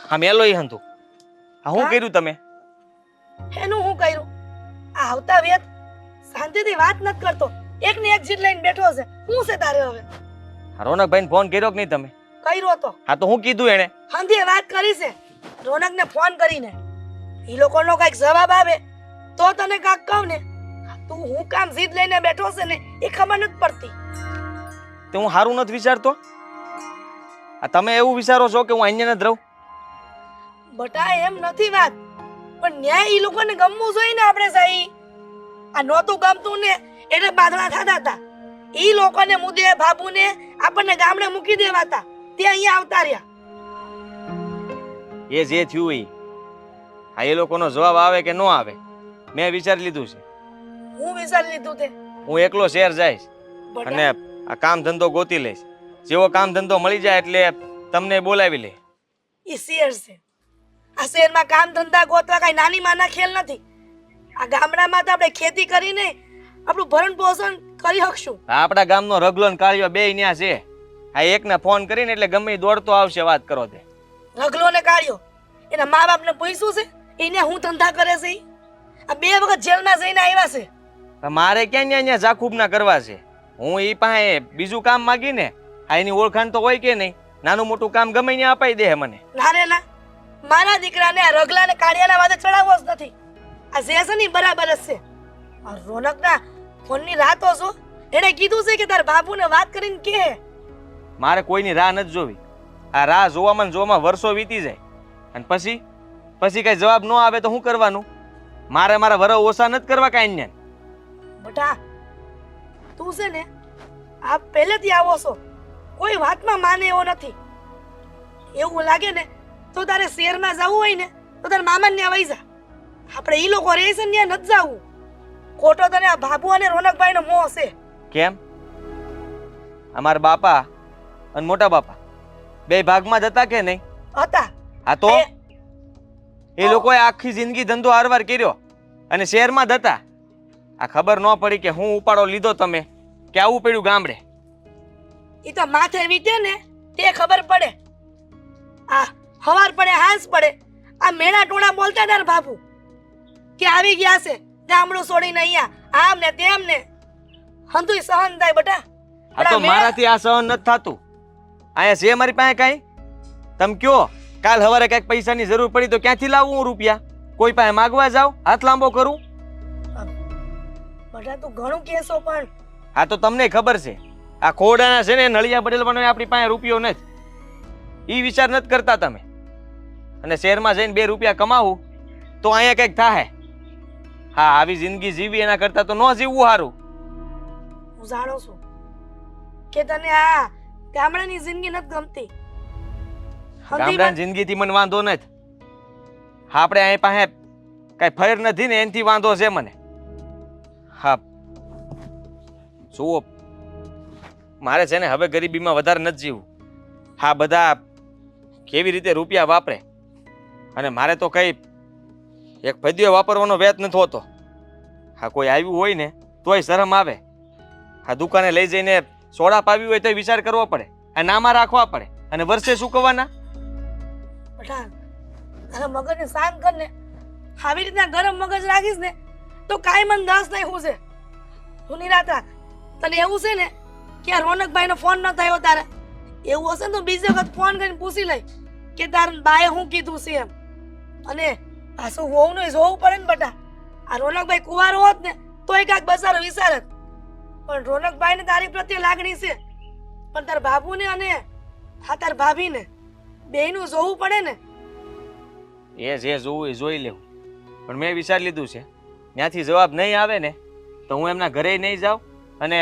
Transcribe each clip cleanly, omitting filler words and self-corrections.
હા મેલો ઈ હંતુ હા હું કર્યું તમે એનું હું કર્યું? આ આવતા વેત શાંતિથી વાત નથી કરતો, એક ને એક જીત લઈને બેઠો છે. શું છે તારે હવે? રોનકભાઈને ફોન કર્યો કે નહીં તમે? કર્યો તો હા તો હું કીધું એને? હંધીએ વાત કરી છે રોનકને ફોન કરીને. ઈ લોકોનો કઈક જવાબ આવે તો તને કાક કહું ને. તું હું કામ જીદ લઈને બેઠો છે ને એ ખબર નથી પડતી. તે હું સારું નથી વિચારતો? આ તમે એવું વિચારો છો કે હું અહીંયા જ રહું? બટા એમ નથી વાત, પણ ન્યાય ઈ લોકોને ગમવું જોઈએ ને. આપણે સહી આ નહોતું ગમતું ને એટલે બાધણા થતા હતા. ઈ લોકોને મુદ્દે બાબુને આપણને ગામડે મૂકી દેવાતા, તે અહીંયા આવતા રહ્યા. એ જે થયું એ હા એ લોકોનો જવાબ આવે કે ન આવે મેં વિચારી લીધું છે. હું વિચારી લીધું તે હું એકલો શહેર જઈશ અને આ કામ ધંધો ગોતી લઈશ. જેવો કામ ધંધો મળી જાય એટલે તમને બોલાવી લે. ઈ શહેર છે. આ શહેરમાં કામ ધંધા ગોતવા કઈ નાની માના ખેલ નથી. આ ગામડામાં તો આપણે ખેતી કરીને આપણું ભરણ પોષણ કરી શકશું. આપણા ગામનો રગલો ને કાળિયો બે ન્યા છે. આ એકને ફોન કરીને એટલે ગમે ઈ દોડતો આવશે વાત કરો તે. રગલો ને કાઢ્યો એના મા બાપને પૂછ્યું છે એને હું ધંધા કરે છે ઈ? આ 2 વખત જેલમાં જઈને આવ્યા છે. મારે ક્યાં ન્યા જાખૂબ ના કરવા છે? હું ઈ પાસે બીજું કામ માગીને આ એની ઓળખાણ તો હોય કે નહીં? નાનું મોટું કામ ગમે ત્યાં અપાઈ દે મને. ના રે ના, મારા દીકરાને આ રગલા ને કાળિયાના વાદે ચડાવવો જ નથી. આ જે છે ને ઈ બરાબર જ છે. આ રોનકના ફોનની રાતો છો એને કીધું છે કે તાર બાપુને વાત કરીને કે. મારે કોઈની રાહ નથી જોવી. આ રાહ જોવામાં ને જોવામાં વર્ષો વીતી જાય અને પછી કઈ જવાબ ન આવે તો શું કરવાનું? મારે મારા વર ઓછા નથી કરવા કાંઈ ને. બટા તું છે ને આ પહેલેથી આવો છો, કોઈ વાતમાં માને એવો નથી. એવું લાગે ને તો તારે શહેરમાં જવું હોય ને તો તારા મામાને ત્યાં વઈ જા. આપણે ઈ લોકો રહે છે ને ત્યાં નથી જવું. ખોટો તને આ બાબુ અને રોનકભાઈનો મોહ છે. કેમ? અમારા બાપા અને મોટા બાપા બે ભાગમાં જ હતા કે નહીં? હતા. હા તો એ લોકોએ આખી જિંદગી ધંધો હારવાર કર્યો અને શહેરમાં જ હતા. આ ખબર ન પડી કે હું ઉપાડો લીધો તમે કે આવું પડ્યું ગામડે? ઈ તો માથે વીતે ને તે ખબર પડે. આ હવાર પડે હાંસ પડે આ મેણા ટોણા બોલતા તાર બાપુ કે આવી ગયા છે ગામડું છોડીને અહીંયા આમ ને તેમ ને. હંધુય સહન થાય બટા. આ તો મારાથી આ સહન નથી થતું. અહીંયા છે મારી પાસે કાંઈ? તમે કયો કાલ સવારે કાંઈક પૈસાની જરૂર પડી તો ક્યાંથી લાવું હું રૂપિયા? કોઈ પાસે માગવા જાઉં? હાથ લાંબો કરું? બટા તું ઘણું કેસો પણ હા તો તમને ખબર છે આ ખોડાના છે ને નળિયા બદલવાનો આપણી પાસે રૂપિયો નથી. ઈ વિચાર નથી કરતા તમે. અને શહેરમાં જઈને 2 રૂપિયા કમાવું તો અહીંયા કંઈક થાય. હા આવી જિંદગી જીવી એના કરતા તો ન જીવવું સારું. હું જાણું છું કે તને આ ગામડાની જિંદગી નથી ગમતી. ગામડાની જિંદગીથી મને વાંધો નથી. હા આપણે અહીં પાસે કઈ ફેર નથી ને એનાથી વાંધો છે મને. હા જુઓ મારે છે ને હવે ગરીબીમાં વધારે નથી જીવવું. હા બધા કેવી રીતે રૂપિયા વાપરે અને મારે તો કઈ એક ફદ્યો વાપરવાનો વેત નથી હોતો. હા કોઈ આવ્યું હોય ને તોય શરમ આવે. હા દુકાને લઈ જઈને સોડા પાવી હોય તો વિચાર કરવો પડે, આ નામાં રાખવા પડે અને વર્ષે ચૂકવવાના. બટા તારા મગજને શાંત કર ને. આવી રીતના ગરમ મગજ રાખીશ ને તો કાંઈ મન દસ નહીં હું છે. તું નિરાત રાખ. તને એવું છે ને કે આ રોનકભાઈનો ફોન ન થયો તારે, એવું હશે ને તો બીજી વખત ફોન કરીને પૂછી લઈ કે તાર બાએ શું કીધું છે એમ. અને આ શું હોવું ને જોવું પડે ને બટા. આ રોનકભાઈ કુંવારો હોત ને તો કાંઈક બસારો વિચારત, પણ રોનકભાઈને તારી પ્રત્યે લાગણી છે. પણ તાર બાબુને અને હા તાર ભાભીને બેયનું જોવું પડે ને. એ જે જોવું એ જોઈ લેવું. પણ મેં વિચારી લીધું છે ત્યાંથી જવાબ નહીં આવે ને તો હું એમના ઘરે નહીં જાઉં અને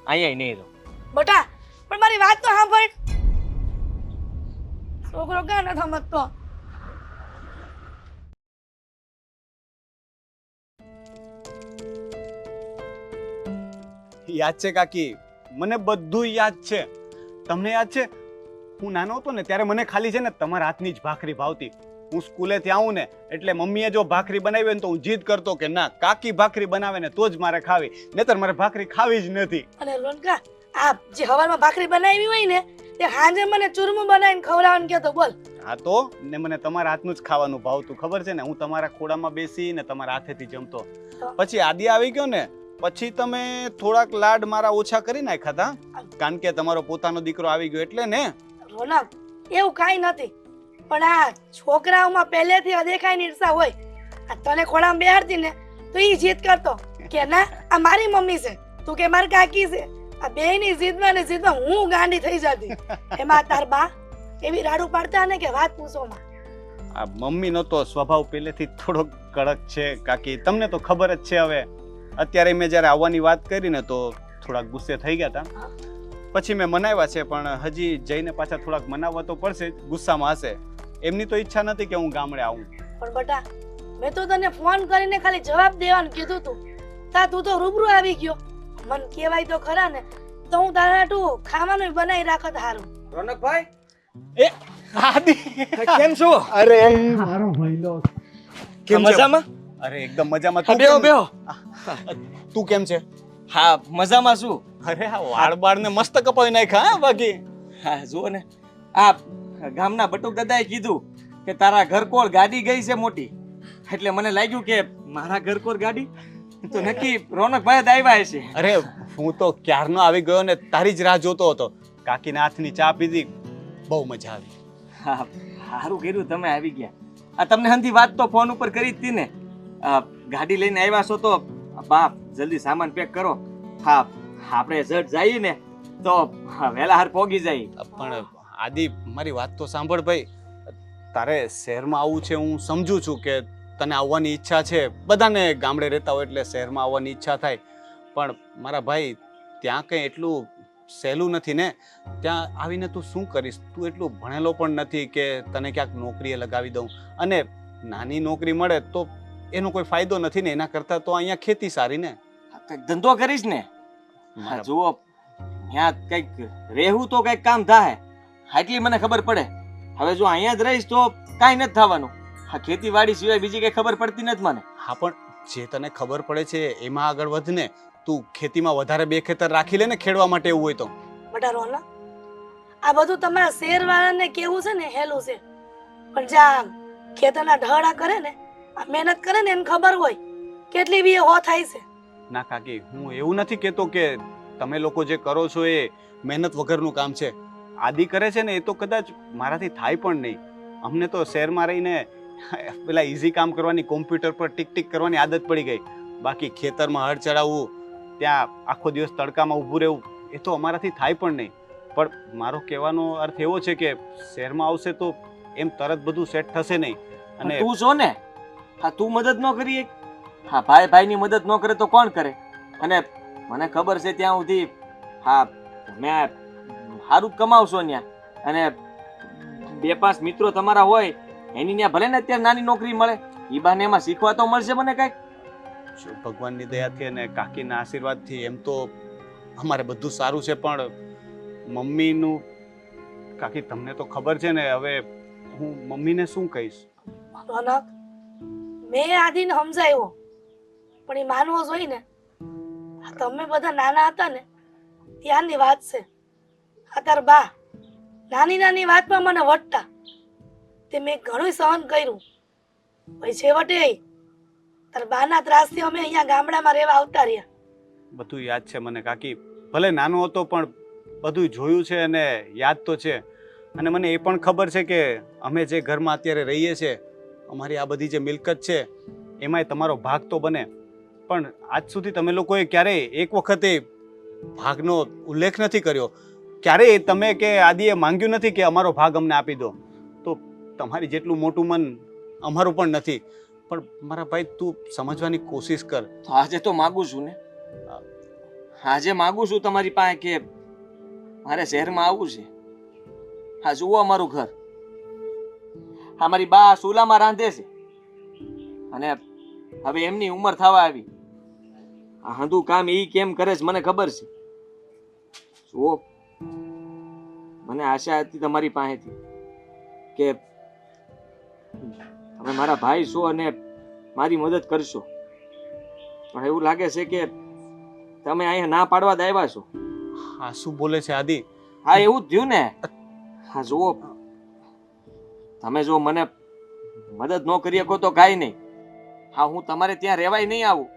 અહીંયા નહીં રહું. બટા પણ મારી વાત તો સાંભળ. છોકરો ક્યાં નથી સમજતો. યાદ છે કાકી, મને બધું યાદ છે. તમને યાદ છે હું નાનો હતો ને ત્યારે મને ખાલી છે ને તમારા હાથની જ ભાખરી ભાવતી. હું સ્કૂલેથી આવું ને એટલે મમ્મીએ જો ભાખરી બનાવી હોય ને તો હું જીદ કરતો કે ના કાકી ભાખરી બનાવે ને તો જ મારે ખાવી, નહીતર મારે ભાખરી ખાવી જ નથી. અને રોનકા આ જે હવારમાં ભાખરી બનાવી હોય ને તે હાંજે મને ચૂરમું બનાવીને ખવડાવવાનું કહેતો બોલ. હા તો ને મને તમારા હાથનું જ ખાવાનું ભાવતું ખબર છે ને. હું તમારા ખોડામાં બેસી ને તમારા હાથેથી જમતો. પછી આદિ આવી ગયો ને પછી તમે થોડાક લાડ મારા ઓછા કરી નાખ્યા હતા, કારણ કે તમારો પોતાનો દીકરો આવી ગયો એટલે ને. રોનક, એવું કાંઈ નથી, પણ આ છોકરાઓમાં પહેલેથી અદેખાઈની ઈર્ષા હોય. આ તને ખોળામાં બેહાડતી ને તો ઈ જીદ કરતો કે ના આ મારી મમ્મી છે, તું કે મારી કાકી છે. આ બેયની જીદમાં ને જીદમાં હું ગાંડી થઈ જતી. એમાં તાર બા એવી રાડું પાડતા ને કે વાત પૂછોમાં. આ મમ્મીનો તો સ્વભાવ પહેલેથી થોડોક કડક છે કાકી, તમને તો ખબર જ છે. હવે અત્યારે મેં જ્યારે આવવાની વાત કરી ને તો થોડાક ગુસ્સે થઈ ગયા હતા, પછી મેં મનાવ્યા છે, પણ હજી જઈને પાછા થોડાક મનાવવા તો પડશે જ. ગુસ્સામાં હશે, એમની તો ઈચ્છા નથી કે હું ગામડે આવું. પણ બટા, મેં તો તને ફોન કરીને ખાલી જવાબ દેવાનું કીધું તું, તું તો રૂબરૂ આવી ગયો. મને કહેવાય તો ખરા ને તો હું તારા હાટું ખાવાનું બનાવી રાખત હારું. રોનકભાઈ, એ આદિ કેમ છો? અરે મારો ભાઈલો કેમ મજામાં? અરે એકદમ મજામાં. હા, બેહો બેહો. તું કેમ છે? હા મજામાં છું. અરે આ વાળ બાળ ને મસ્ત કપાવી નાખ્યા. હા બાકી હા જુઓ ને, આ ગામના બટુક દાદાએ કીધું કે તારા ઘરકોળ ગાડી ગઈ છે મોટી, એટલે મને લાગ્યું કે મારા ઘરકોળ ગાડી તો નક્કી રોનકભાઈ જ આવ્યા હશે. અરે હું તો ક્યારનો આવી ગયો ને તારી જ રાહ જોતો હતો. કાકીના હાથની ચા પીધી, બહુ મજા આવી. હા સારું કર્યું તમે આવી ગયા. આ તમને હંધી વાત તો ફોન ઉપર કરી જ હતી ને. ગાડી લઈને આવ્યા છો તો બાપ જલ્દી સામાન પેક કરો. હા આપણે ઝટ જઈએ ને તો વહેલા હાર પહોંચી જાય. પણ આદિ મારી વાત તો સાંભળ ભાઈ, તારે શહેરમાં આવવું છે હું સમજુ છું કે તને આવવાની ઈચ્છા છે. બધાને ગામડે રહેતા હોય એટલે શહેરમાં આવવાની ઈચ્છા થાય, પણ મારા ભાઈ ત્યાં કંઈ એટલું સહેલું નથી ને. ત્યાં આવીને તું શું કરીશ? તું એટલું ભણેલો પણ નથી કે તને ક્યાંક નોકરીએ લગાવી દઉં, અને નાની નોકરી મળે તો એનો કોઈ ફાયદો નથી ને. એના કરતાં તો અહીંયા ખેતી સારી ને. કંઈક ધંધો કરીશ ને. હા જુઓ, ત્યાં કંઈક રહેવું તો કંઈક કામ થાય એટલી મને ખબર પડે. હવે જો અહીંયા જ રહીશ તો કાંઈ નથી થવાનું. હા ખેતીવાડી સિવાય બીજી કંઈ ખબર પડતી નથી મને. હા પણ જે તને ખબર પડે છે એમાં આગળ વધ ને. તું ખેતીમાં વધારે બે ખેતર રાખી લે ને ખેડવા માટે એવું હોય તો. બટા રોનક, આ બધું તમારા શહેરવાળાને કેવું છે ને હેલું છે, પણ જ્યાં ખેતરના ઢહડા કરે ને, આ મહેનત કરે ને એને ખબર હોય કેટલી બી હો થાય છે. ના કાકી, હું એવું નથી કહેતો કે તમે લોકો જે કરો છો એ મહેનત વગરનું કામ છે. આદિ કરે છે ને એ તો કદાચ મારાથી થાય પણ નહીં. અમને તો શહેરમાં રહીને પેલા ઈઝી કામ કરવાની, કોમ્પ્યુટર પર ટીક ટીક કરવાની આદત પડી ગઈ. બાકી ખેતરમાં હળ ચડાવવું, ત્યાં આખો દિવસ તડકામાં ઊભું રહેવું, એ તો અમારાથી થાય પણ નહીં. પણ મારો કહેવાનો અર્થ એવો છે કે શહેરમાં આવશે તો એમ તરત બધું સેટ થશે નહીં. અને તું છો ને, હા તું મદદ ન કરી. હા ભાઈ ભાઈની મદદ ન કરે તો કોણ કરે? અને મને ખબર છે ત્યાં સુધી હા મેં સારું જ કમાવશો ત્યાં, અને 2-5 મિત્રો તમારા હોય એની ત્યાં ભલે ને અત્યારે નાની નોકરી મળે, એ બહાને એમાં શીખવા તો મળશે મને કાંઈક. ભગવાનની દયાથી અને કાકીના આશીર્વાદથી એમ તો અમારે બધું સારું છે, પણ મમ્મીનું કાકી તમને તો ખબર છે ને. હવે હું મમ્મીને શું કહીશ? રોનક, મેં આદિને સમજાવ્યો પણ એ માનવો જોઈએ ને. તમે બધા નાના હતા ને ત્યાંની વાત છે. આ તાર બા નાની નાની વાતમાં મને વટતા, તે મેં ઘણું સહન કર્યું. પછી છેવટે તાર બાના ત્રાસથી અમે અહીંયા ગામડામાં રહેવા આવતા રહ્યા. બધું યાદ છે મને કાકી. ભલે નાનો હતો પણ બધું જોયું છે અને યાદ તો છે. અને મને એ પણ ખબર છે કે અમે જે ઘરમાં અત્યારે રહીએ છીએ, અમારી આ બધી જે મિલકત છે એમાંય તમારો ભાગ તો બને. પણ આજ સુધી તમે લોકોએ ક્યારેય એક વખતે ભાગનો ઉલ્લેખ નથી કર્યો. ક્યારેય તમે કે આદિએ માંગ્યું નથી કે અમારો ભાગ અમને આપી દો. તો તમારી જેટલું મોટું મન અમારું પણ નથી. પણ મારા ભાઈ તું સમજવાની કોશિશ કર. તો આજે તો માગું છું ને, આજે માગું છું તમારી પાસે કે મારે શહેરમાં આવવું છે. હા જુઓ અમારું ઘર, હા મારી બા ચૂલામાં રાંધે છે, અને હવે એમની ઉંમર થવા આવી. આ હંધું કામ એ કેમ કરે છે મને ખબર છે. જુઓ, મને આશા હતી તમારી પાસેથી કે તમે મારા ભાઈ છો અને મારી મદદ કરશો, પણ એવું લાગે છે કે તમે અહીંયા ના પાડવા જ આવ્યા છો. હા શું બોલે છે આદિ? હા એવું જ થયું ને. હા જુઓ, તમે જો મને મદદ ન કરી શકો તો કાંઈ નહીં. હા હું તમારે ત્યાં રહેવાય નહીં આવું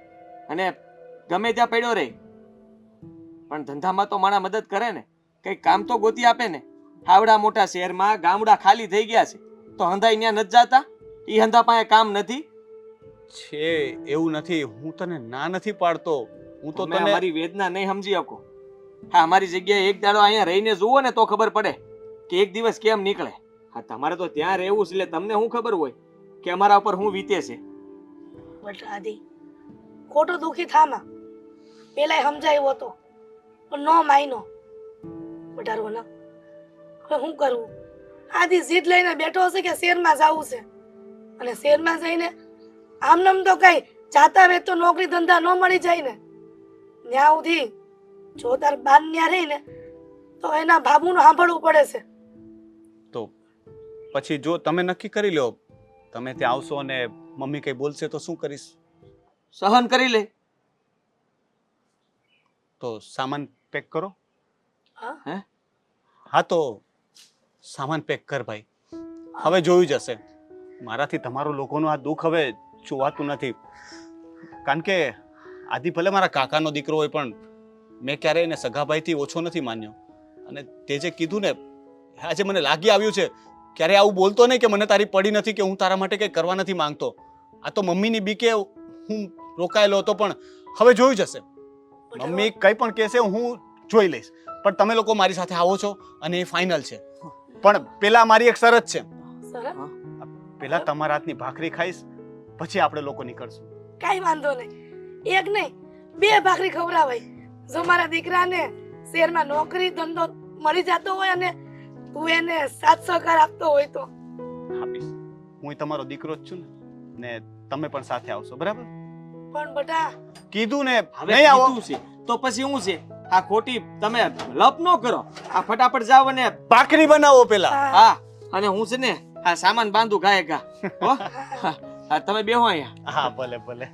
અને ગમે ત્યાં પડ્યો રહે, પણ ધંધામાં તો માણા મદદ કરે ને, કંઈક કામ તો ગોતી આપે ને. આવડા મોટા શહેરમાં ગામડા ખાલી થઈ ગયા છે તો હંધાઈ ત્યાં નથી જાતા? એ હંધા પાસે કામ નથી? છે એવું નથી, હું તને ના નથી પાડતો, હું તો તમે તને અમારી વેદના નહીં સમજી શકો. હા અમારી જગ્યાએ એક દાડો અહીંયા રહીને જુઓ ને તો ખબર પડે કે એક દિવસ કેમ નીકળે. હા તમારે તો ત્યાં રહેવું છે એટલે તમને શું ખબર હોય કે અમારા ઉપર શું વીતે છે. બટ આદિ ખોટો દુખી થામાં પેલા સમજાયો હતો પણ નો માયનો બટારો ના. હવે શું કરવું? આદિ જીદ લઈને બેઠો હશે કે શહેરમાં જવું છે, અને શહેરમાં જઈને આમનામ તો કઈ જાતા વેત તો નોકરી ધંધા ન મળી જાય ને. ત્યાં સુધી જો તાર બાન ત્યાં રહી ને તો એના બાબુનું સાંભળવું પડે છે. તો પછી જો તમે નક્કી કરી લો, તમે ત્યાં આવશો અને મમ્મી કઈ બોલશે તો શું કરીશ? સહન કરી લે. તો સામાન પેક કરો. હા હા તો સામાન પેક કર ભાઈ. હવે જોયું જશે, મારાથી તમારો લોકોનું આ દુઃખ હવે જોવાતું નથી. કારણ કે આદિ ભલે મારા કાકાનો દીકરો હોય પણ મેં ક્યારેય એને સગાભાઈથી ઓછો નથી માન્યો. અને તે જે કીધું ને આજે મને લાગી આવ્યું છે, ક્યારે આવું બોલતો નહીં કે મને તારી પડી નથી કે હું તારા માટે કંઈ કરવા નથી માંગતો. આ તો મમ્મીની બીકે હું રોકાયેલો હતો, પણ હવે જોયું જશે. મમ્મી કંઈ પણ કહેશે હું જોઈ લઈશ, પણ તમે લોકો મારી સાથે આવો છો અને એ ફાઇનલ છે. પણ પેલા મારી એક શરત છે, સરસ, પેલા તમારા હાથની ભાખરી ખાઈશ પછી આપણે લોકો નીકળશું. કઈ વાંધો નહીં. એક નહીં 2 ભાખરી ખવડાવાય. જો મારા દીકરાને શહેરમાં નોકરી ધંધો મળી જતો હોય અને તું એને સાથ સહકાર આપતો હોય તો આપીશ. હું તમારો દીકરો જ છું ને તમે પણ સાથે આવશો, બરાબર? પણ બટા કીધું ને હવે નહીં આવો કીધું છે તો પછી શું છે? આ ખોટી તમે લપ ન કરો. આ ફટાફટ જાઓ અને ભાખરી બનાવો પેલા. હા અને હું છે ને આ સામાન બાંધું ગાય ગા. હો? હા, તમે બેહો અહીંયા. હા ભલે ભલે.